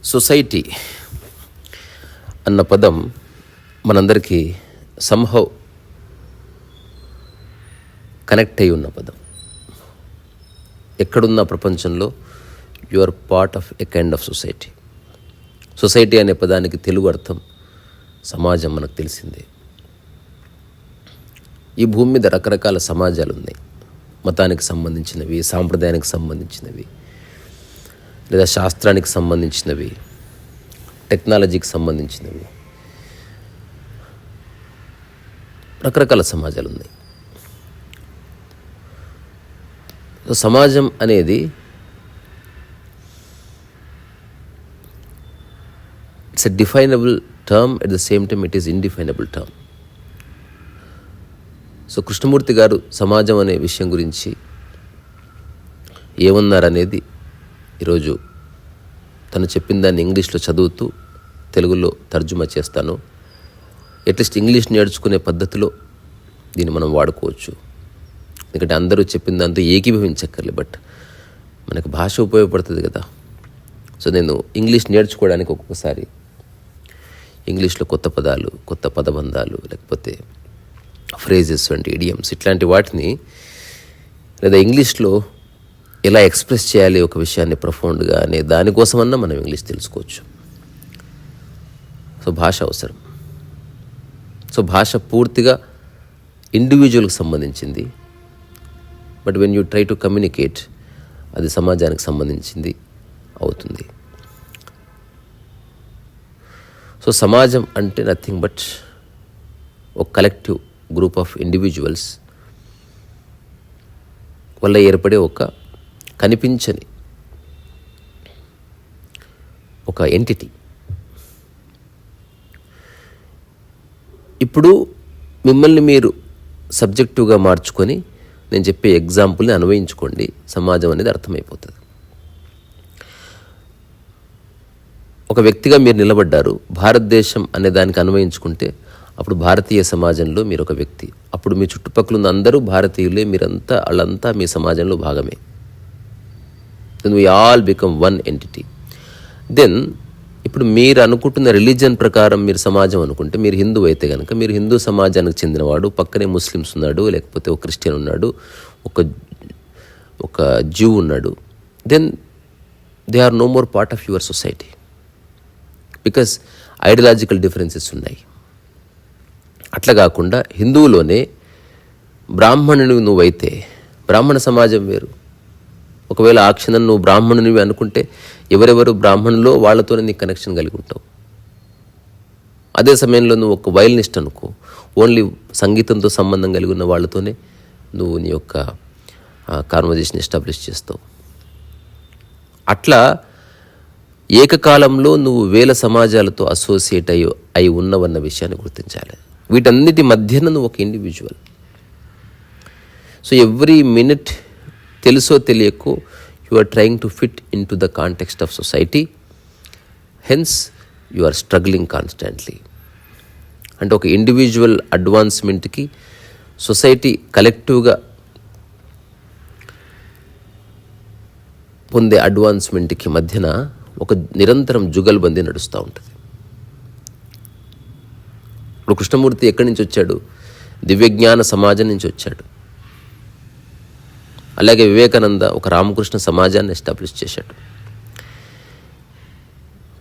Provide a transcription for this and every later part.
Society అన్న పదం మనందరికీ సంహౌ కనెక్ట్ అయి ఉన్న పదం. ఎక్కడున్న ప్రపంచంలో you are part of a kind of society. Society అనే పదానికి తెలుగు అర్థం సమాజం, మనకు తెలిసిందే. ఈ భూమి మీద రకరకాల సమాజాలు ఉన్నాయి. మతానికి సంబంధించినవి, సాంప్రదాయానికి సంబంధించినవి, లేదా శాస్త్రానికి సంబంధించినవి, టెక్నాలజీకి సంబంధించినవి, రకరకాల సమాజాలు ఉన్నాయి. సమాజం అనేది it's a definable term, at the same time it is indefinable term. So Krishnamurti garu సమాజం అనే విషయం గురించి ఏమన్నారనేది ఈరోజు తను చెప్పిన దాన్ని ఇంగ్లీష్లో చదువుతూ తెలుగులో తర్జుమా చేస్తాను. అట్లీస్ట్ ఇంగ్లీష్ నేర్చుకునే పద్ధతిలో దీన్ని మనం వాడుకోవచ్చు. ఎందుకంటే అందరూ చెప్పిన దాంతో ఏకీభవించక్కర్లేదు, బట్ మనకు భాష ఉపయోగపడుతుంది కదా. సో నేను ఇంగ్లీష్ నేర్చుకోవడానికి ఒక్కొక్కసారి ఇంగ్లీష్లో కొత్త పదాలు, కొత్త పదబంధాలు, లేకపోతే ఫ్రేజెస్ వంటి ఇడియమ్స్, ఇట్లాంటి వాటిని, లేదా ఇంగ్లీష్లో ఎలా ఎక్స్ప్రెస్ చేయాలి ఒక విషయాన్ని ప్రొఫౌండ్గా అనే దానికోసమన్నా మనం ఇంగ్లీష్ తెలుసుకోవచ్చు. సో భాష అవసరం. సో భాష పూర్తిగా ఇండివిజువల్కి సంబంధించింది, but when you try to communicate అది సమాజానికి సంబంధించింది అవుతుంది. సో సమాజం అంటే నథింగ్ బట్ ఒక కలెక్టివ్ గ్రూప్ ఆఫ్ ఇండివిజువల్స్ వల్ల ఏర్పడే ఒక కనిపించని ఒక ఎంటిటీ. ఇప్పుడు మిమ్మల్ని మీరు సబ్జెక్టివ్గా మార్చుకొని నేను చెప్పే ఎగ్జాంపుల్ని అన్వయించుకోండి, సమాజం అనేది అర్థమైపోతుంది. ఒక వ్యక్తిగా మీరు నిలబడ్డారు, భారతదేశం అనే దానికి అన్వయించుకుంటే అప్పుడు భారతీయ సమాజంలో మీరు ఒక వ్యక్తి. అప్పుడు మీ చుట్టుపక్కల ఉన్న అందరూ భారతీయులే, మీరంతా వాళ్ళంతా మీ సమాజంలో భాగమే. Then we all become one entity. Then ఇప్పుడు మీరు అనుకుంటున్న రిలీజియన్ ప్రకారం మీరు సమాజం అనుకుంటే, మీరు హిందూ అయితే కనుక మీరు హిందూ సమాజానికి చెందినవాడు, పక్కనే ముస్లిమ్స్ ఉన్నాడు, లేకపోతే ఒక క్రిస్టియన్ ఉన్నాడు, ఒక జ్యూ ఉన్నాడు. Then they are no more part of your society, because ideological differences ఉన్నాయి. అట్లా కాకుండా హిందువులోనే బ్రాహ్మణునివి నువ్వైతే బ్రాహ్మణ సమాజం వేరు. ఒకవేళ ఆ క్షణం నువ్వు బ్రాహ్మణునివి అనుకుంటే ఎవరెవరు బ్రాహ్మణులో వాళ్ళతోనే నీకు కనెక్షన్ కలిగి ఉంటావు. అదే సమయంలో నువ్వు ఒక వయలినిస్ట్ అనుకో, ఓన్లీ సంగీతంతో సంబంధం కలిగి ఉన్న వాళ్ళతోనే నువ్వు నీ యొక్క కాన్వర్జేషన్ ఎస్టాబ్లిష్ చేస్తావు. అట్లా ఏకకాలంలో నువ్వు వేల సమాజాలతో అసోసియేట్ అయి ఉన్నవన్న విషయాన్ని గుర్తించాలి. వీటన్నిటి మధ్యన నువ్వు ఒక ఇండివిజువల్. సో ఎవ్రీ మినిట్ తెలుసో తెలియకో you are trying to fit into the context of society, hence you are struggling constantly. అంటే ఒక ఇండివిజువల్ అడ్వాన్స్మెంట్కి సొసైటీ కలెక్టివ్గా పొందే అడ్వాన్స్మెంట్కి మధ్యన ఒక నిరంతరం జుగల్బందీ నడుస్తూ ఉంటుంది. ఇప్పుడు కృష్ణమూర్తి ఎక్కడి నుంచి వచ్చాడు? దివ్యజ్ఞాన సమాజం నుంచి వచ్చాడు. అలాగే వివేకానంద ఒక రామకృష్ణ సమాజాన్ని ఎస్టాబ్లిష్ చేశాడు.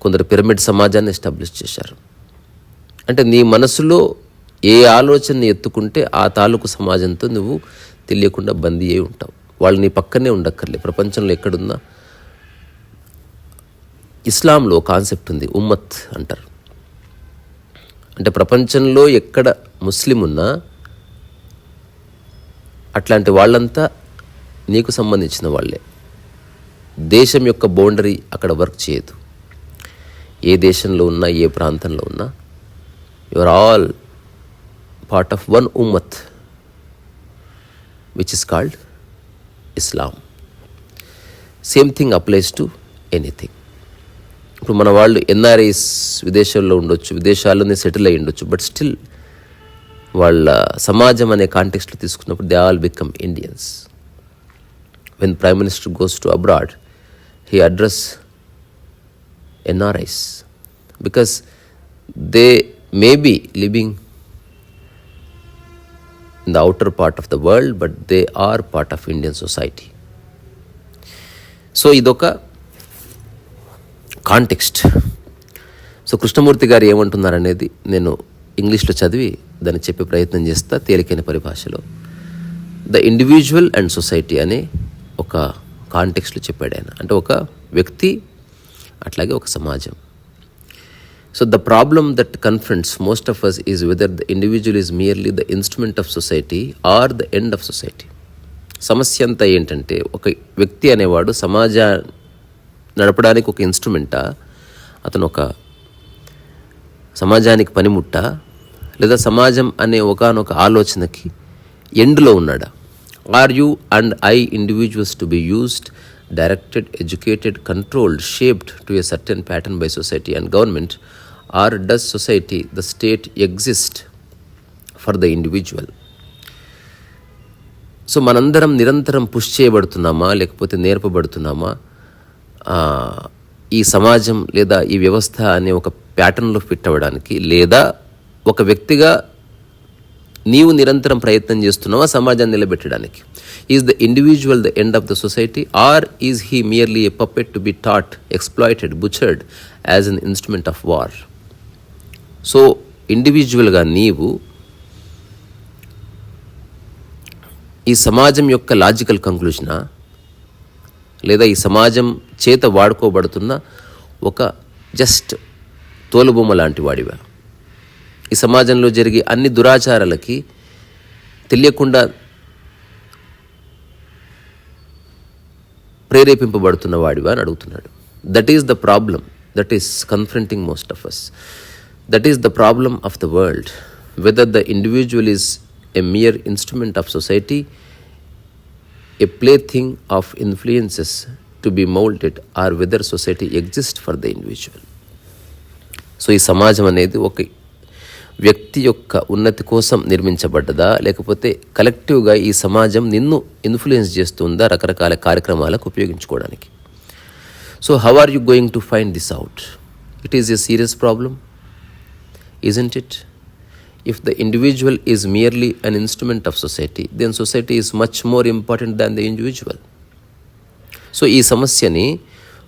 కొందరు పిరమిడ్ సమాజాన్ని ఎస్టాబ్లిష్ చేశారు. అంటే నీ మనసులో ఏ ఆలోచనని ఎత్తుకుంటే ఆ తాలూకు సమాజంతో నువ్వు తెలియకుండా బందీ అయి ఉంటావు. వాళ్ళు నీ పక్కనే ఉండక్కర్లే. ప్రపంచంలో ఎక్కడున్నా, ఇస్లాంలో కాన్సెప్ట్ ఉంది, ఉమ్మత్ అంటారు. అంటే ప్రపంచంలో ఎక్కడ ముస్లిం ఉన్నా అట్లాంటి వాళ్ళంతా నీకు సంబంధించిన వాళ్ళే. దేశం యొక్క బౌండరీ అక్కడ వర్క్ చేయదు. ఏ దేశంలో ఉన్నా, ఏ ప్రాంతంలో ఉన్నా, you are all part of one ఉమ్మత్ which is called Islam. Same thing applies to anything. ఇప్పుడు మన వాళ్ళు ఎన్ఆర్ఐస్ విదేశాల్లో ఉండొచ్చు, విదేశాల్లోనే సెటిల్ అయ్యి ఉండొచ్చు, బట్ స్టిల్ వాళ్ళ సమాజం అనే కాంటెక్స్ట్లో తీసుకున్నప్పుడు they all become Indians. When Prime Minister goes to abroad, he addresses NRIs, because they may be living in the outer part of the world, but they are part of Indian society. So ఇదొక context. So Krishnamurti గారు ఏమంటున్నారనేది నేను ఇంగ్లీష్లో చదివి దాన్ని చెప్పే ప్రయత్నం చేస్తా తేలికైన పరిభాషలో. ద ఇండివిజువల్ అండ్ సొసైటీ అనే ఒక కాంటెక్స్ట్లో చెప్పాడు ఆయన. అంటే ఒక వ్యక్తి అట్లాగే ఒక సమాజం. So the problem that confronts most of us is whether the individual is merely the instrument of society or the end of society. సమస్య అంతా ఏంటంటే ఒక వ్యక్తి అనేవాడు సమాజాన్ని నడపడానికి ఒక ఇన్స్ట్రుమెంటా, అతను ఒక సమాజానికి పనిముట్ట, లేదా సమాజం అనే ఒకానొక ఆలోచనకి ఎండ్లో ఉన్నాడా? Or you and I individuals to be used, directed, educated, controlled, shaped to a certain pattern by society and government, or does society, the state, exist for the individual? So మనందరం నిరంతరం పుష్ చేయబడుతున్నామా, లేకపోతే నేర్పబడుతున్నామా ఈ సమాజం లేదా ఈ వ్యవస్థ అనే ఒక ప్యాటర్న్లో ఫిట్ అవ్వడానికి, లేదా ఒక వ్యక్తిగా నీవు నిరంతరం ప్రయత్నం చేస్తున్నావా సమాజాన్ని నిలబెట్టడానికి? Is the individual the end of the society, or is he merely a puppet to be taught, exploited, butchered as an instrument of war? So ఇండివిజువల్గా నీవు ఈ సమాజం యొక్క లాజికల్ కంక్లూజనా, లేదా ఈ సమాజం చేత వాడుకోబడుతున్న ఒక జస్ట్ తోలుబొమ్మ లాంటి వాడివా? ఈ సమాజంలో జరిగే అన్ని దురాచారాలకి తెలియకుండా ప్రేరేపింపబడుతున్న వాడివా అని అడుగుతున్నాడు. That is the problem that is confronting most of us. That is the problem of the world. Whether the individual is a mere instrument of society, a plaything of influences to be molded, or whether society exists for the individual. So ఈ సమాజం అనేది ఒక వ్యక్తి యొక్క ఉన్నతి కోసం నిర్మించబడ్డదా, లేకపోతే కలెక్టివ్గా ఈ సమాజం నిన్ను ఇన్ఫ్లుయెన్స్ చేస్తుందా రకరకాల కార్యక్రమాలకు ఉపయోగించుకోవడానికి? So how are you going to find this out? It is a serious problem, isn't it? If the individual is merely an instrument of society, then society is much more important than the individual. So ఈ సమస్యని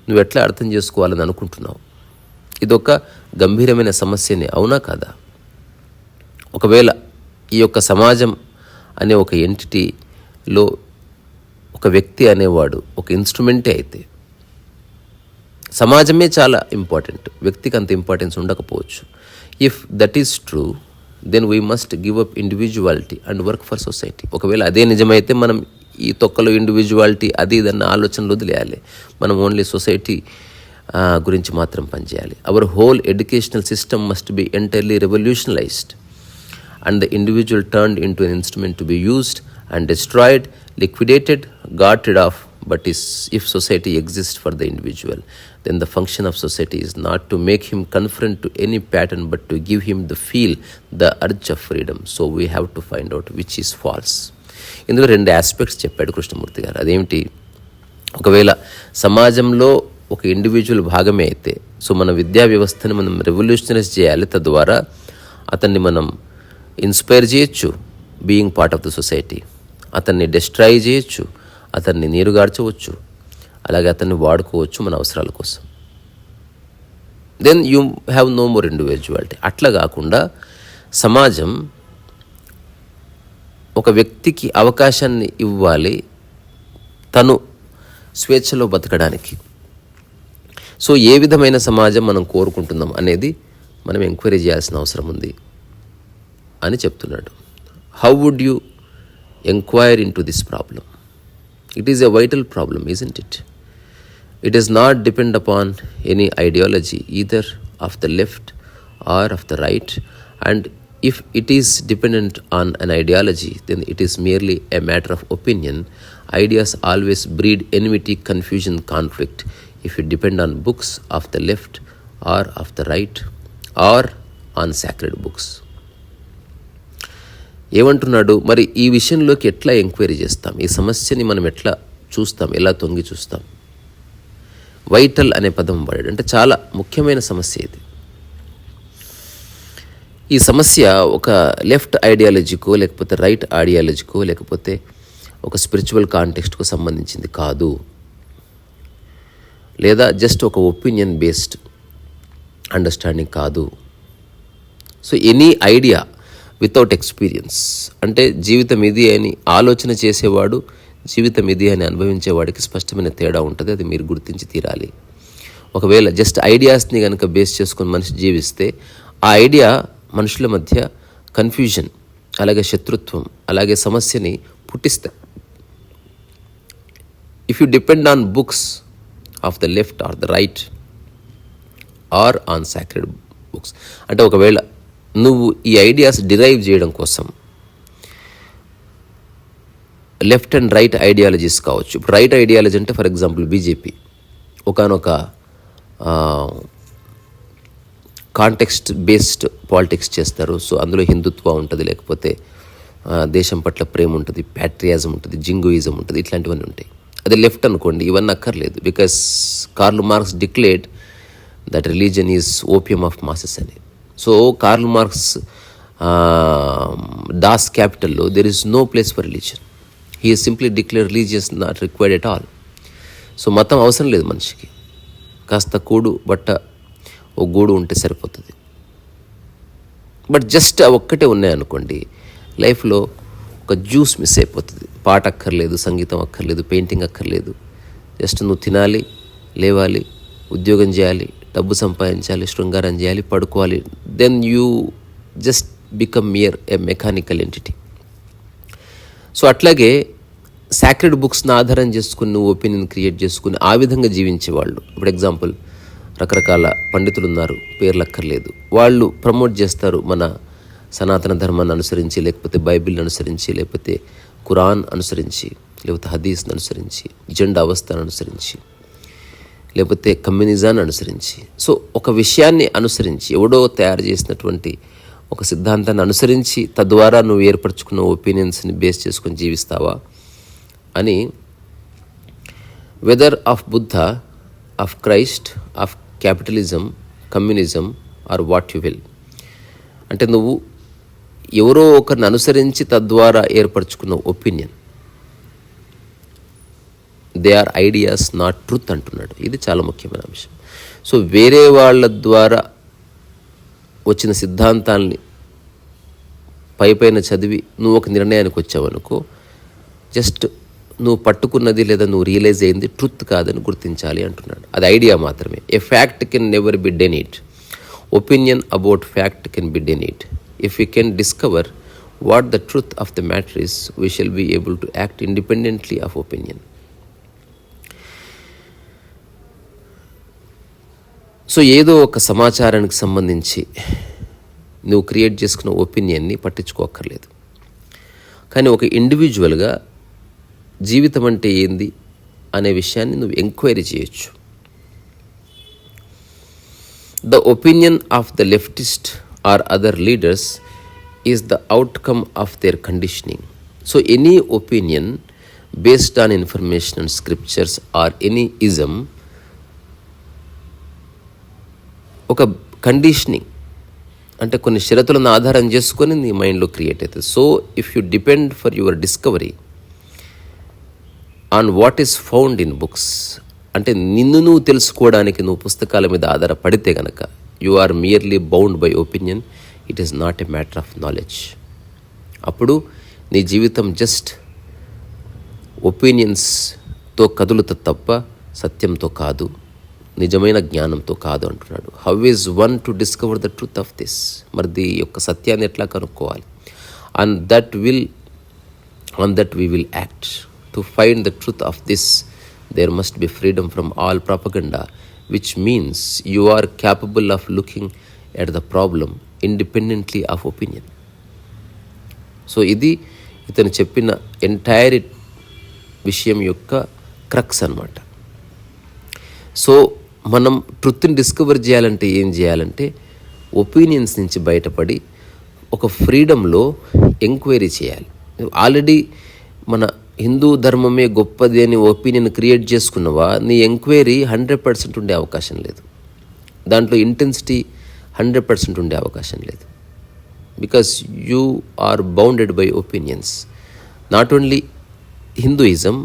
నువ్వు ఎట్లా అర్థం చేసుకోవాలని అనుకుంటున్నావు? ఇదొక గంభీరమైన సమస్యని, అవునా కాదా? ఒకవేళ ఈ యొక్క సమాజం అనే ఒక ఎంటిటీలో ఒక వ్యక్తి అనేవాడు ఒక ఇన్స్ట్రుమెంటే అయితే, సమాజమే చాలా ఇంపార్టెంట్, వ్యక్తికి అంత ఇంపార్టెన్స్ ఉండకపోవచ్చు. If that is true, then we must give up individuality and work for society. ఒకవేళ అదే నిజమైతే మనం ఈ తొక్కలో ఇండివిజువాలిటీ అది ఇదన్న ఆలోచనలు వదిలేయాలి. మనం ఓన్లీ సొసైటీ గురించి మాత్రం పనిచేయాలి. Our whole educational system must be entirely revolutionalised and the individual turned into an instrument to be used and destroyed, liquidated, got rid of. But if society exists for the individual, then the function of society is not to make him conform to any pattern, but to give him the feel, the urge of freedom. So we have to find out which is false. ఇందులో రెండు aspects చెప్పాడు కృష్ణమూర్తి గారు. అదేమిటి? ఒకవేళ సమాజంలో ఒక individual భాగమే అయితే, సో మన విద్యా వ్యవస్థని మనం రెవల్యూషనరైజ్ చేయాలి, తద్వారా అతన్ని మనం ఇన్స్పైర్ చేయొచ్చు being part of the society, అతన్ని డిస్ట్రాయ్ చేయొచ్చు, అతన్ని నీరుగార్చవచ్చు, అలాగే అతన్ని వాడుకోవచ్చు మన అవసరాల కోసం. Then you have no more individuality. అట్లా కాకుండా సమాజం ఒక వ్యక్తికి అవకాశాన్ని ఇవ్వాలి తను స్వేచ్ఛలో బతకడానికి. సో ఏ విధమైన సమాజం మనం కోరుకుంటున్నాం అనేది మనం ఎంక్వైరీ చేయాల్సిన అవసరం ఉంది అని చెప్తున్నాడు. How would you enquire into this problem? It is a vital problem, isn't it? It does not depend upon any ideology, either of the left or of the right. And if it is dependent on an ideology, then it is merely a matter of opinion. Ideas always breed enmity, confusion, conflict. If you depend on books of the left or of the right or on sacred books. ఏమంటున్నాడు మరి? ఈ విషయంలోకి ఎట్లా enquiry చేస్తాం? ఈ సమస్యని మనం ఎట్లా చూస్తాం? ఎలా తొంగి చూస్తాం? వైటల్ అనే పదం వాడాడు. అంటే చాలా ముఖ్యమైన సమస్య ఇది. ఈ సమస్య ఒక లెఫ్ట్ ఐడియాలజీకో లేకపోతే రైట్ ఐడియాలజీకో లేకపోతే ఒక స్పిరిచువల్ కాంటెక్స్ట్కు సంబంధించింది కాదు, లేదా జస్ట్ ఒక ఒపీనియన్ బేస్డ్ అండర్స్టాండింగ్ కాదు. So any idea without experience, అంటే జీవితం ఇది అని ఆలోచన చేసేవాడు జీవితం ఇది అని అనుభవించేవాడికి స్పష్టమైన తేడా ఉంటుంది. అది మీరు గుర్తించి తీరాలి. ఒకవేళ జస్ట్ ఐడియాస్ని కనుక బేస్ చేసుకొని మనిషి జీవిస్తే ఆ ఐడియా మనుషుల మధ్య కన్ఫ్యూజన్, అలాగే శత్రుత్వం, అలాగే సమస్యని పుట్టిస్తాయి. If you depend on books of the left or the right or on sacred books, అంటే ఒకవేళ నువ్వు ఈ ఐడియాస్ డిరైవ్ చేయడం కోసం లెఫ్ట్ అండ్ రైట్ ఐడియాలజీస్ కావచ్చు. ఇప్పుడు రైట్ ఐడియాలజీ అంటే ఫర్ ఎగ్జాంపుల్ బీజేపీ ఒకానొక కాంటెక్స్ట్ బేస్డ్ పాలిటిక్స్ చేస్తారు. సో అందులో హిందుత్వ ఉంటుంది, లేకపోతే దేశం పట్ల ప్రేమ ఉంటుంది, ప్యాట్రియాజం ఉంటుంది, జింగోయిజం ఉంటుంది, ఇట్లాంటివన్నీ ఉంటాయి. అది లెఫ్ట్ అనుకోండి, ఇవన్నీ అక్కర్లేదు. Because Karl Marx declared that religion is opium of masses అని. సో కార్ల్ మార్క్స్ డాస్ క్యాపిటల్లో there is no place for religion. He simply declare religious not required at all. So మతం అవసరం లేదు మనిషికి, కాస్త కూడు బట్ట ఓ గూడు ఉంటే సరిపోతుంది. బట్ జస్ట్ ఒక్కటే ఉన్నాయనుకోండి, లైఫ్లో ఒక జ్యూస్ మిస్ అయిపోతుంది. పాట అక్కర్లేదు, సంగీతం అక్కర్లేదు, పెయింటింగ్ అక్కర్లేదు. జస్ట్ నువ్వు తినాలి, లేవాలి, ఉద్యోగం చేయాలి, డబ్బు సంపాదించాలి, శృంగారం చేయాలి, పడుకోవాలి. Then you just become mere a mechanical entity. So అట్లాగే సాక్రెడ్ బుక్స్ని ఆధారం చేసుకుని నువ్వు ఒపీనియన్ క్రియేట్ చేసుకుని ఆ విధంగా జీవించేవాళ్ళు, ఇప్పుడు ఎగ్జాంపుల్ రకరకాల పండితులు ఉన్నారు, పేర్లు అక్కర్లేదు, వాళ్ళు ప్రమోట్ చేస్తారు మన సనాతన ధర్మాన్ని అనుసరించి, లేకపోతే బైబిల్ని అనుసరించి, లేకపోతే ఖురాన్ అనుసరించి, లేకపోతే హదీస్ని అనుసరించి, జెండా అవస్థను అనుసరించి, లేకపోతే కమ్యూనిజాన్ని అనుసరించి. సో ఒక విషయాన్ని అనుసరించి, ఎవడో తయారు చేసినటువంటి ఒక సిద్ధాంతాన్ని అనుసరించి తద్వారా నువ్వు ఏర్పరచుకున్న ఒపీనియన్స్ని బేస్ చేసుకొని జీవిస్తావా అని, whether of Buddha, of Christ, of capitalism, communism or what you will, అంటే నువ్వు ఎవరో ఒకరిని అనుసరించి తద్వారా ఏర్పరచుకున్న opinion, they are ideas not truth అంటున్నాడు. ఇది చాలా ముఖ్యమైన అంశం. సో వేరే వాళ్ళ ద్వారా వచ్చిన సిద్ధాంతాల్ని పైపైన చదివి నువ్వు ఒక నిర్ణయానికి వచ్చావనుకో, జస్ట్ నువ్వు పట్టుకున్నది లేదా నువ్వు రియలైజ్ అయింది ట్రూత్ కాదని గుర్తించాలి అంటున్నాడు. అది ఐడియా మాత్రమే. A fact can never be denied. Opinion about fact can be denied. If you can discover what the truth of the matter is, we shall be able to act independently of opinion. So ఏదో ఒక సమాచారానికి సంబంధించి నువ్వు create చేసుకున్న ఒపీనియన్ని పట్టించుకోక్కర్లేదు. కానీ ఒక ఇండివిజువల్గా జీవితం అంటే ఏంది అనే విషయాన్ని నువ్వు ఎంక్వైరీ చేయొచ్చు. The opinion of the leftist or other leaders is the outcome of their conditioning. So any opinion based on information and scriptures or any ism ఒక కండిషనింగ్, అంటే కొన్ని షరతులను ఆధారం చేసుకొని నీ మైండ్లో క్రియేట్ అవుతుంది. So if you depend for your discovery on what is found in books, అంటే నిన్ను నువ్వు తెలుసుకోవడానికి నువ్వు పుస్తకాల మీద ఆధారపడితే కనుక, you are merely bound by opinion, it is not a matter of knowledge. అప్పుడు నీ జీవితం జస్ట్ ఒపీనియన్స్తో కదులుత తప్ప సత్యంతో కాదు, నిజమైన జ్ఞానంతో కాదు అంటున్నాడు. How is one to discover the truth of this, మరి ఈ యొక్క సత్యాన్ని ఎట్లా కనుక్కోవాలి? On that we will act. To find the truth of this there must be freedom from all propaganda, which means you are capable of looking at the problem independently of opinion. So ఇది ఇతను చెప్పిన entire విషయం యొక్క crux అన్నమాట. So మనం ట్రుత్ని discover చేయాలంటే ఏం చేయాలంటే, ఒపీనియన్స్ నుంచి బయటపడి ఒక ఫ్రీడంలో ఎంక్వైరీ చేయాలి. ఆల్రెడీ మన హిందూ ధర్మమే గొప్పది అని ఒపీనియన్ క్రియేట్ చేసుకున్నవా, నీ ఎంక్వైరీ 100% ఉండే అవకాశం లేదు. దాంట్లో ఇంటెన్సిటీ 100% ఉండే అవకాశం లేదు. Because you are bounded by opinions. Not only Hinduism,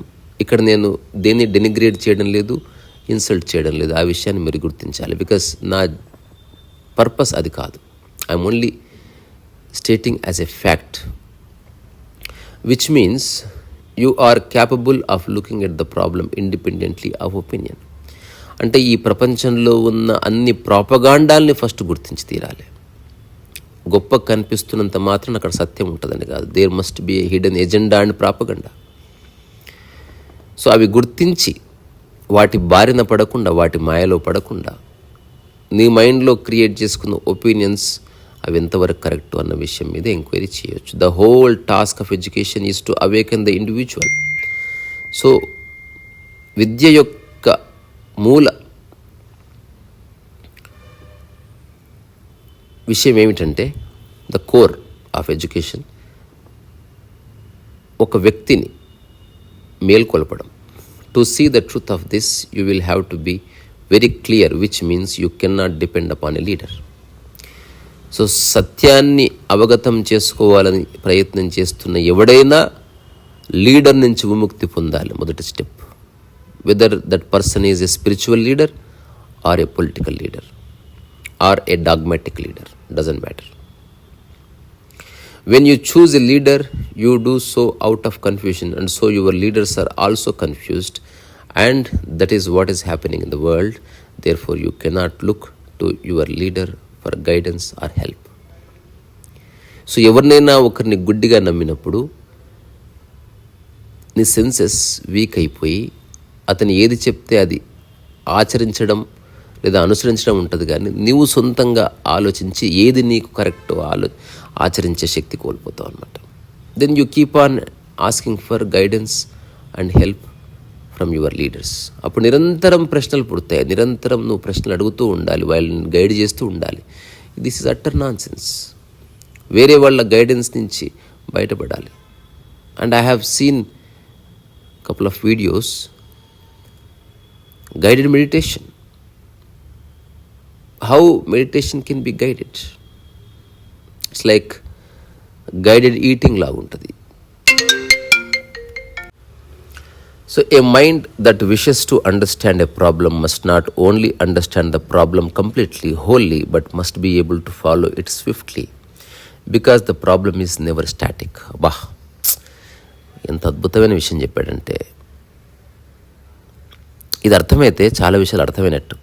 ఇక్కడ నేను దేన్ని డెనిగ్రేట్ చేయడం లేదు, ఇన్సల్ట్ చేయడం లేదు. ఆ విషయాన్ని మీరు గుర్తించాలి. బికాస్ నా పర్పస్ అది కాదు. I'm only stating as a fact, which means you are capable of looking at the problem independently of opinion. అంటే ఈ ప్రపంచంలో ఉన్న అన్ని ప్రాపగాండాల్ని ఫస్ట్ గుర్తించి తీరాలి. గొప్ప కనిపిస్తున్నంత మాత్రం అక్కడ సత్యం ఉంటుందని కాదు. There must be a hidden agenda and propaganda. So అవి గుర్తించి వాటి బారిన పడకుండా, వాటి మాయలో పడకుండా, నీ మైండ్లో క్రియేట్ చేసుకున్న ఒపీనియన్స్ అవి ఎంతవరకు కరెక్ట్ అన్న విషయం మీద ఎంక్వైరీ చేయొచ్చు. The whole task of education is to awaken the individual. So విద్య యొక్క మూల విషయం ఏమిటంటే, ద కోర్ ఆఫ్ ఎడ్యుకేషన్ ఒక వ్యక్తిని మేల్కొల్పడం. To see the truth of this you will have to be very clear, which means you can not depend upon a leader. So సత్యాన్ని అవగతం చేసుకోవాలని ప్రయత్నం చేస్తున్న ఎవడైనా లీడర్ నుంచి విముక్తి పొందాలి. మొదటి step. Weather that person is a spiritual leader or a political leader or a dogmatic leader, doesn't matter. When you choose a leader, you do so out of confusion, and so your leaders are also confused, and that is what is happening in the world. Therefore, you cannot look to your leader for guidance or help. So ఎవరినైనా ఒకరిని గుడ్డిగా నమ్మినప్పుడు నీ senses week అయిపోయి అతను ఏది చెప్తే అది ఆచరించడం లేదా అనుసరించడం ఉంటుంది. కానీ నీవు సొంతంగా ఆలోచించి ఏది నీకు కరెక్టో ఆచరించే శక్తి కోల్పోతావు అనమాట. Then you keep on asking for guidance and help from your leaders. అప్పుడు నిరంతరం ప్రశ్నలు పుడతాయి. నిరంతరం నువ్వు ప్రశ్నలు అడుగుతూ ఉండాలి, వాళ్ళని గైడ్ చేస్తూ ఉండాలి. This is utter non sense. వేరే వాళ్ళ గైడెన్స్ నుంచి బయటపడాలి. And I have seen couple of videos, guided meditation. How meditation can be guided? It's like guided eating లాగా ఉంటుంది. So a mind that wishes to understand a problem must not only understand the problem completely, wholly, but must be able to follow it swiftly, because the problem is never static. అబ్బా, ఎంత అద్భుతమైన విషయం చెప్పాడంటే, ఇది అర్థమైతే చాలా విషయాలు అర్థమైనట్టు.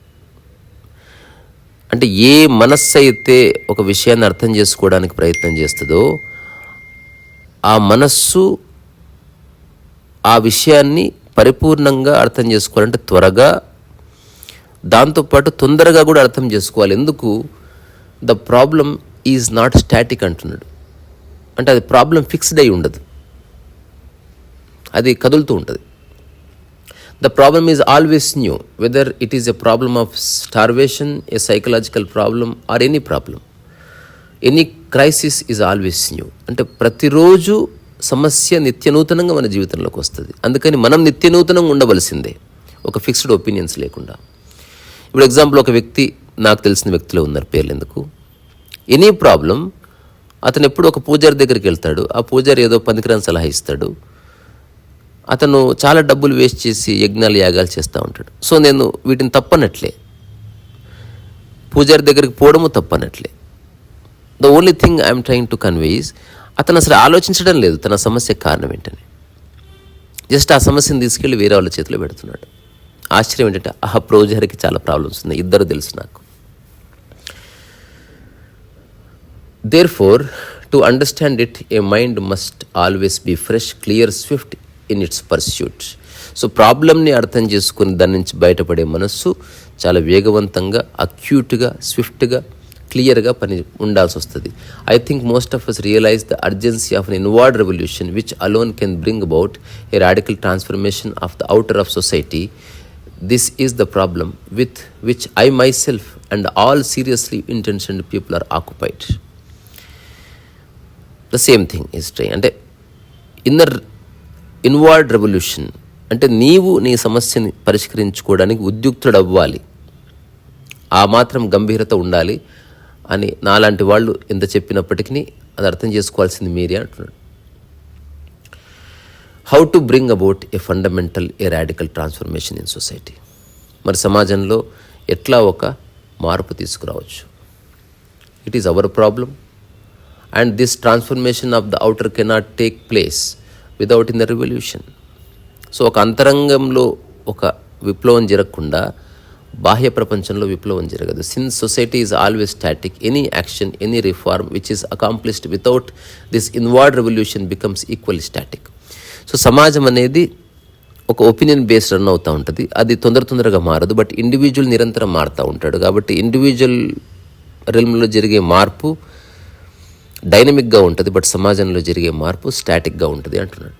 అంటే ఏ మనస్సు అయితే ఒక విషయాన్ని అర్థం చేసుకోవడానికి ప్రయత్నం చేస్తుందో ఆ మనస్సు ఆ విషయాన్ని పరిపూర్ణంగా అర్థం చేసుకోవాలంటే త్వరగా, దాంతోపాటు తొందరగా కూడా అర్థం చేసుకోవాలి. ఎందుకు? The problem is not static అంటున్నాడు. అంటే అది ప్రాబ్లం ఫిక్స్డ్ అయి ఉండదు, అది కదులుతూ ఉంటుంది. The problem is always new, whether it is a problem of starvation, a psychological problem, or any problem. Any crisis is always new. అంటే ప్రతిరోజు సమస్య నిత్యనూతనంగా మన జీవితంలోకి వస్తుంది. అందుకని మనం నిత్యనూతనంగా ఉండవలసిందే, ఒక ఫిక్స్డ్ ఒపీనియన్స్ లేకుండా. ఇప్పుడు ఎగ్జాంపుల్, ఒక వ్యక్తి, నాకు తెలిసిన వ్యక్తిలో ఉన్నారు, పేర్లు ఎందుకు, ఎనీ ప్రాబ్లం, అతను ఎప్పుడు ఒక పూజారి దగ్గరికి వెళ్తాడు. ఆ పూజారి ఏదో పనికిరాని సలహా ఇస్తాడు. అతను చాలా డబ్బులు వేస్ట్ చేసి యజ్ఞాలు యాగాలు చేస్తూ ఉంటాడు. సో నేను వీటిని తప్పనట్లే, పూజారి దగ్గరికి పోవడము తప్పనట్లే. The only thing I'm trying to convey is, అతను అసలు ఆలోచించడం లేదు తన సమస్య కారణం ఏంటని. జస్ట్ ఆ సమస్యను తీసుకెళ్ళి వేరే వాళ్ళ చేతిలో పెడుతున్నాడు. ఆశ్చర్యం ఏంటంటే, ఆ పూజారికి చాలా ప్రాబ్లమ్స్ ఉన్నాయి, ఇద్దరు తెలుసు నాకు. Therefore, to understand it, a mind must always be fresh, clear, swift in its pursuit. So ప్రాబ్లమ్ని అర్థం చేసుకుని దాని నుంచి బయటపడే మనస్సు చాలా వేగవంతంగా, అక్యూట్గా, స్విఫ్ట్గా, క్లియర్గా పని ఉండాల్సి వస్తుంది. I think most of us realise the urgency of an inward revolution which alone can bring about a radical transformation of the outer of society. This is the problem with which I myself and all seriously intentioned people are occupied. The same thing is try. అంటే inner inward revolution అంటే నీవు నీ సమస్యని పరిష్కరించుకోవడానికి ఉద్యుక్తుడవ్వాలి, ఆ మాత్రం గంభీరత ఉండాలి అని నాలాంటి వాళ్ళు ఎంత చెప్పినప్పటికీ అది అర్థం చేసుకోవాల్సింది మీరే అంటున్నాడు. How to bring about a fundamental A radical transformation in society. మరి సమాజంలో ఎట్లా ఒక మార్పు తీసుకురావచ్చు. It is our problem and this transformation of the outer cannot take place without in the revolution. So ఒక అంతరంగంలో ఒక విప్లవం జరగకుండా బాహ్య ప్రపంచంలో విప్లవం జరగదు. Since society is always static, any action any reform which is accomplished without this inward revolution becomes equally static. So సమాజం అనేది ఒక ఒపీనియన్ బేస్డ్ రన్ అవుతూ ఉంటుంది. అది తొందరగా మారదు, బట్ ఇండివిజువల్ నిరంతరం మారుతూ ఉంటాడు. కాబట్టి ఇండివిజువల్ రెల్మ్లో జరిగే మార్పు డైనమిక్గా ఉంటుంది, బట్ సమాజంలో జరిగే మార్పు స్టాటిక్గా ఉంటుంది అంటున్నాడు.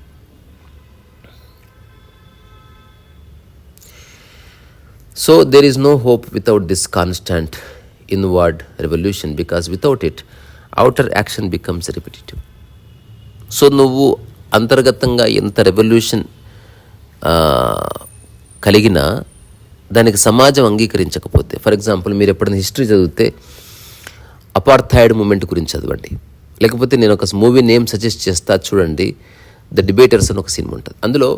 So there is no hope without this constant inward revolution, because without it outer action becomes repetitive. So నువ్వు అంతర్గతంగా ఎంత రెవల్యూషన్ కలిగినా దానికి సమాజం అంగీకరించకపోతే, ఫర్ ఎగ్జాంపుల్ మీరు ఎప్పుడైనా హిస్టరీ చదివితే అపార్థాయిడ్ మూమెంట్ గురించి చదవండి, లేకపోతే నేను ఒక మూవీ నేమ్ సజెస్ట్ చేస్తా చూడండి, ద డిబేటర్స్ అని ఒక సినిమా ఉంటుంది. అందులో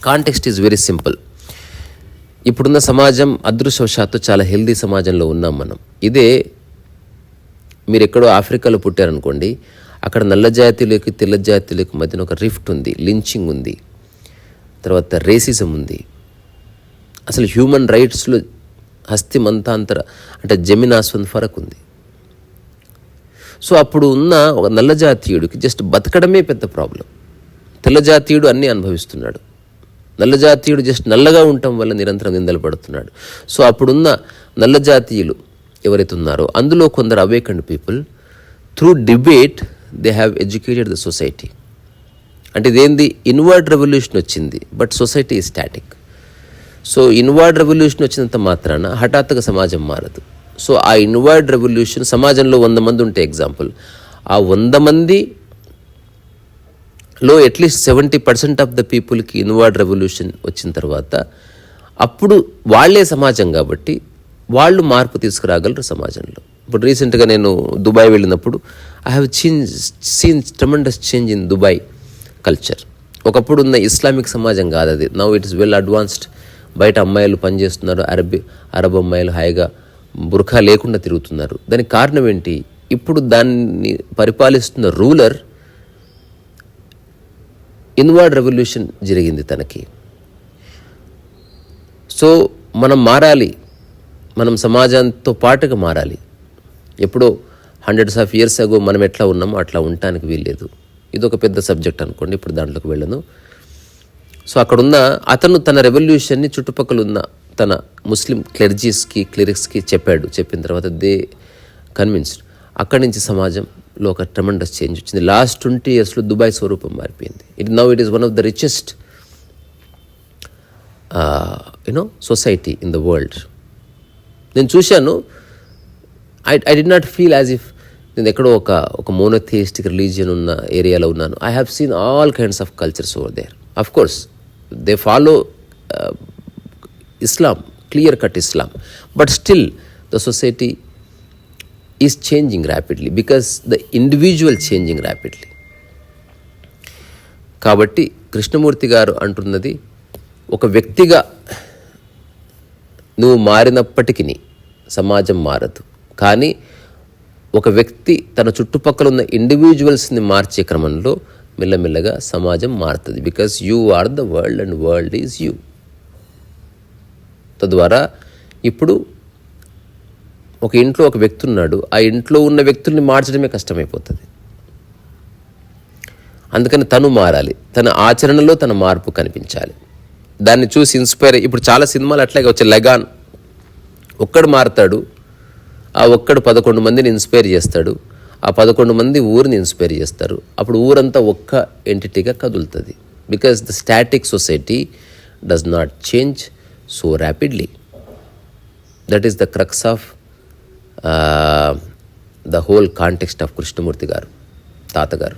కాంటెక్స్ట్ ఈజ్ వెరీ సింపుల్. ఇప్పుడున్న సమాజం అదృష్టవశాత్తు చాలా హెల్దీ సమాజంలో ఉన్నాం మనం. ఇదే మీరు ఎక్కడో ఆఫ్రికాలో పుట్టారనుకోండి, అక్కడ నల్ల జాతీయులకి తెల్ల జాతీయులకి మధ్యన ఒక రిఫ్ట్ ఉంది, లించింగ్ ఉంది, తర్వాత రేసిజం ఉంది, అసలు హ్యూమన్ రైట్స్లో హస్తిమంతాంతర అంటే జమీన్ ఆస్వంద్ ఫరక్ ఉంది. సో అప్పుడు ఉన్న ఒక నల్ల జాతీయుడికి జస్ట్ బతకడమే పెద్ద ప్రాబ్లం. తెల్ల జాతీయుడు అన్నీ అనుభవిస్తున్నాడు, నల్ల జాతీయుడు జస్ట్ నల్లగా ఉండటం వల్ల నిరంతరం నిందలు పడుతున్నాడు. సో అప్పుడున్న నల్ల జాతీయులు ఎవరైతే ఉన్నారో అందులో కొందరు awakened people through debate they have educated the society. అంటే ఇదేంది, ఇన్వర్డ్ రెవల్యూషన్ వచ్చింది, but society is static. So inward revolution వచ్చినంత మాత్రాన హఠాత్తుగా సమాజం మారదు. సో ఆ ఇన్వర్డ్ రెవల్యూషన్ సమాజంలో 100 మంది ఉంటే ఎగ్జాంపుల్, ఆ 100 మందిలో అట్లీస్ట్ 70% ఆఫ్ ద పీపుల్కి ఇన్వర్డ్ రెవల్యూషన్ వచ్చిన తర్వాత అప్పుడు వాళ్ళే సమాజం కాబట్టి వాళ్ళు మార్పు తీసుకురాగలరు సమాజంలో. ఇప్పుడు రీసెంట్గా నేను దుబాయ్ వెళ్ళినప్పుడు I have scene tremendous change in Dubai culture. ఒకప్పుడు ఉన్న ఇస్లామిక్ సమాజం కాదు అది, now it is well advanced. బయట అమ్మాయిలు పనిచేస్తున్నారు, అరబ్ అమ్మాయిలు హాయిగా బుర్ఖా లేకుండా తిరుగుతున్నారు. దానికి కారణం ఏంటి? ఇప్పుడు దాన్ని పరిపాలిస్తున్న రూలర్ ఇన్వర్డ్ రెవల్యూషన్ జరిగింది తనకి. సో మనం మారాలి, మనం సమాజంతో పాటుగా మారాలి. ఎప్పుడో హండ్రెడ్స్ ఆఫ్ ఇయర్స్ అగో మనం ఎట్లా ఉన్నామో అట్లా ఉండటానికి వీల్లేదు. ఇది ఒక పెద్ద సబ్జెక్ట్ అనుకోండి, ఇప్పుడు దాంట్లోకి వెళ్ళను. సో అక్కడున్న అతను తన రెవల్యూషన్ని చుట్టుపక్కల ఉన్న తన ముస్లిం క్లెరిక్స్కి చెప్పిన తర్వాత దే కన్విన్స్డ్. అక్కడి నుంచి సమాజంలో ఒక ట్రెమెండస్ చేంజ్ వచ్చింది. లాస్ట్ 20 yearsలో దుబాయ్ స్వరూపం మారిపోయింది. Now it is one of the richest society in the world. నేను చూశాను, I did not feel as if నేను ఎక్కడో ఒక మోనోథియిస్టిక్ రిలీజియన్ ఉన్న ఏరియాలో ఉన్నాను. I have seen all kinds of cultures over there. Of course they follow Islam, clear-cut Islam, but still the society is changing rapidly because the individual changing rapidly. కాబట్టి కృష్ణమూర్తి గారు అంటున్నది, ఒక వ్యక్తిగా నువ్వు మారినప్పటికీ సమాజం మారదు, కానీ ఒక వ్యక్తి తన చుట్టుపక్కల ఉన్న ఇండివిజువల్స్ని మార్చే క్రమంలో మెల్లమెల్లగా సమాజం మారుతుంది. Because you are the world and world is you. తద్వారా ఇప్పుడు ఒక ఇంట్లో ఒక వ్యక్తి ఉన్నాడు, ఆ ఇంట్లో ఉన్న వ్యక్తుల్ని మార్చడమే కష్టమైపోతుంది. అందుకని తను మారాలి, తన ఆచరణలో తన మార్పు కనిపించాలి. దాన్ని చూసి ఇన్స్పైర్. ఇప్పుడు చాలా సినిమాలు అట్లాగే వచ్చే లగాన్, ఒక్కడు మారుతాడు, ఆ ఒక్కడు 11 మందిని ఇన్స్పైర్ చేస్తాడు, ఆ 11 మంది ఊరిని ఇన్స్పైర్ చేస్తారు. అప్పుడు ఊరంతా ఒక్క ఎంటిటీగా కదులుతుంది. Because the static society does not change so rapidly. That is the crux of the whole context of Krishnamurti garu, Tata garu.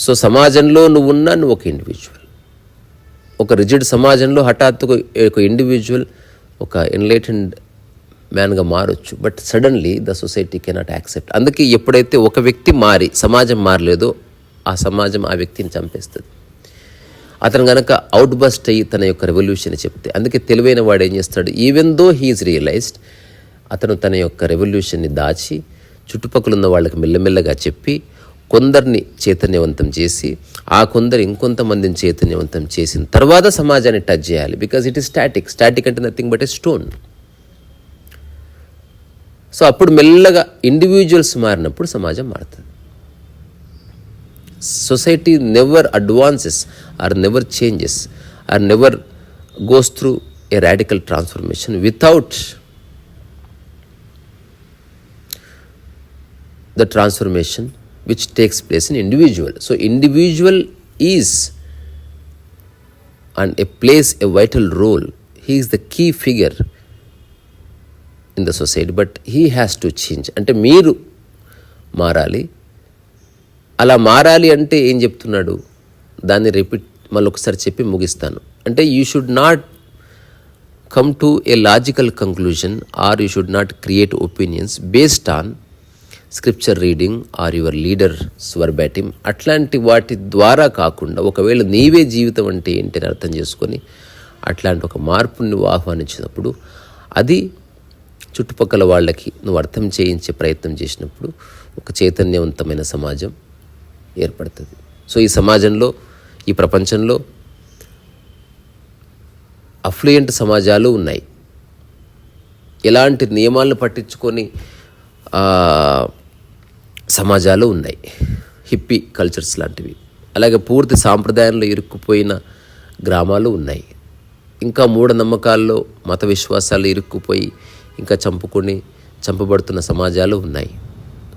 So సమాజంలో నువ్వు ఒక ఇండివిజువల్, ఒక రిజిడ్ సమాజంలో హఠాత్తుగా ఒక ఇండివిజువల్ ఒక ఎన్లైటెండ్ మ్యాన్గా మారొచ్చు, but suddenly the society cannot accept. అందుకే ఎప్పుడైతే ఒక వ్యక్తి మారి సమాజం మారలేదో ఆ సమాజం ఆ వ్యక్తిని చంపేస్తుంది. అతను కనుక అవుట్ బస్ట్ అయ్యి తన యొక్క రెవల్యూషన్ చెప్తే, అందుకే తెలివైన వాడు ఏం చేస్తాడు, ఈవెన్ దో హీఈస్ రియలైజ్డ్, అతను తన యొక్క రెవల్యూషన్ని దాచి చుట్టుపక్కల ఉన్న వాళ్ళకి మెల్లమెల్లగా చెప్పి కొందరిని చైతన్యవంతం చేసి ఆ కొందరు ఇంకొంతమందిని చైతన్యవంతం చేసిన తర్వాత సమాజాన్ని టచ్ చేయాలి. బికాజ్ ఇట్ ఈస్ స్టాటిక్ అంటే nothing but a stone. So అప్పుడు మెల్లగా ఇండివిజువల్స్ మారినప్పుడు సమాజం మారుతుంది. Society never advances or never changes or never goes through a radical transformation without the transformation which takes place in individual. So individual is and plays a vital role. He is the key figure in the society, but he has to change. అంటే మీరు మారాలి. అలా మారాలి అంటే ఏం చెప్తున్నాడు, దాన్ని repeat మళ్ళీ ఒకసారి చెప్పి ముగిస్తాను. అంటే you should not come to a logical conclusion or you should not create opinions based on scripture reading or your leader verbatim. అట్లాంటి వాటి ద్వారా కాకుండా ఒకవేళ నీవే జీవితం అంటే ఏంటని అర్థం చేసుకొని అట్లాంటి ఒక మార్పుని నువ్వు ఆహ్వానించినప్పుడు అది చుట్టుపక్కల వాళ్ళకి నువ్వు అర్థం చేయించే ప్రయత్నం చేసినప్పుడు ఒక చైతన్యవంతమైన సమాజం ఏర్పడుతుంది. సో ఈ సమాజంలో, ఈ ప్రపంచంలో అఫ్లుయెంట్ సమాజాలు ఉన్నాయి, ఎలాంటి నియమాలను పట్టించుకొని సమాజాలు ఉన్నాయి, హిప్పీ కల్చర్స్ లాంటివి. అలాగే పూర్తి సాంప్రదాయంలో ఇరుక్కుపోయిన గ్రామాలు ఉన్నాయి. ఇంకా మూఢనమ్మకాల్లో మత విశ్వాసాలు ఇరుక్కుపోయి ఇంకా చంపబడుతున్న సమాజాలు ఉన్నాయి.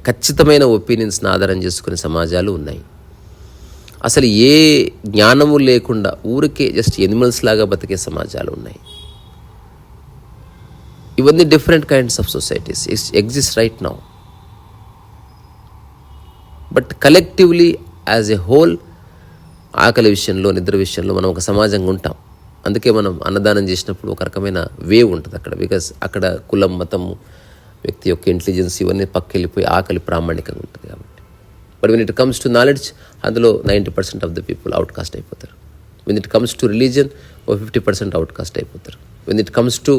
ఖచ్చితమైన ఒపీనియన్స్ని ఆధారం చేసుకునే సమాజాలు ఉన్నాయి. అసలు ఏ జ్ఞానము లేకుండా ఊరికే జస్ట్ ఎనిమల్స్ లాగా బతికే సమాజాలు ఉన్నాయి. ఇవన్నీ different kinds of societies exist right now. But collectively as a whole ఆకలి విషయంలో, నిద్ర విషయంలో మనం ఒక సమాజంగా ఉంటాం. అందుకే మనం అన్నదానం చేసినప్పుడు ఒక రకమైన వేవ్ ఉంటుంది అక్కడ. బికాస్ అక్కడ కులం, మతము, వ్యక్తి యొక్క ఇంటెలిజెన్స్ ఇవన్నీ పక్కెళ్ళిపోయి ఆకలి ప్రామాణికంగా ఉంటుంది కాబట్టి. But when it comes to knowledge అందులో 90% ఆఫ్ ద పీపుల్ అవుట్కాస్ట్ అయిపోతారు. When it comes to religion 50% outcast అయిపోతారు. When it comes to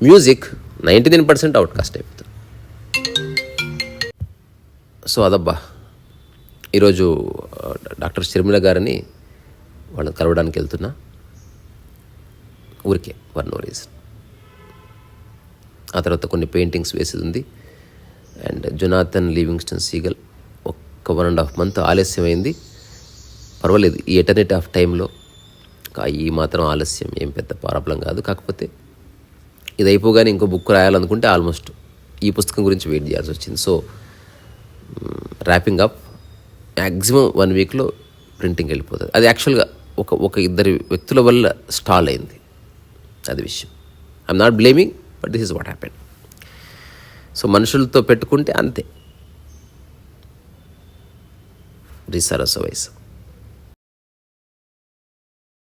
music 99% outcast అయిపోతారు. సో అదబ్బా, ఈరోజు డాక్టర్ షర్మిల గారిని వాళ్ళని కలవడానికి వెళ్తున్నా, ఊరికే ఫర్ నో రీజన్. ఆ తర్వాత కొన్ని పెయింటింగ్స్ వేసేది ఉంది. అండ్ జొనాథన్ లివింగ్స్టన్ సీగల్ ఒక 1.5 months ఆలస్యమైంది. పర్వాలేదు, ఈ ఎటర్నిటీ ఆఫ్ టైంలో ఈ మాత్రం ఆలస్యం ఏం పెద్ద ప్రాబ్లం కాదు. కాకపోతే ఇది అయిపోగానే ఇంకో బుక్ రాయాలనుకుంటే ఆల్మోస్ట్ ఈ పుస్తకం గురించి వెయిట్ చేయాల్సి వచ్చింది. సో ర్యాపింగ్ అప్, మ్యాక్సిమం 1 weekలో ప్రింటింగ్ వెళ్ళిపోతుంది. అది యాక్చువల్గా ఒక ఇద్దరు వ్యక్తుల వల్ల స్టాల్ అయింది, అది విషయం. I'm not blaming, but this is what happened. So మనుషులతో పెట్టుకుంటే అంతే. రీసా రస వయసు.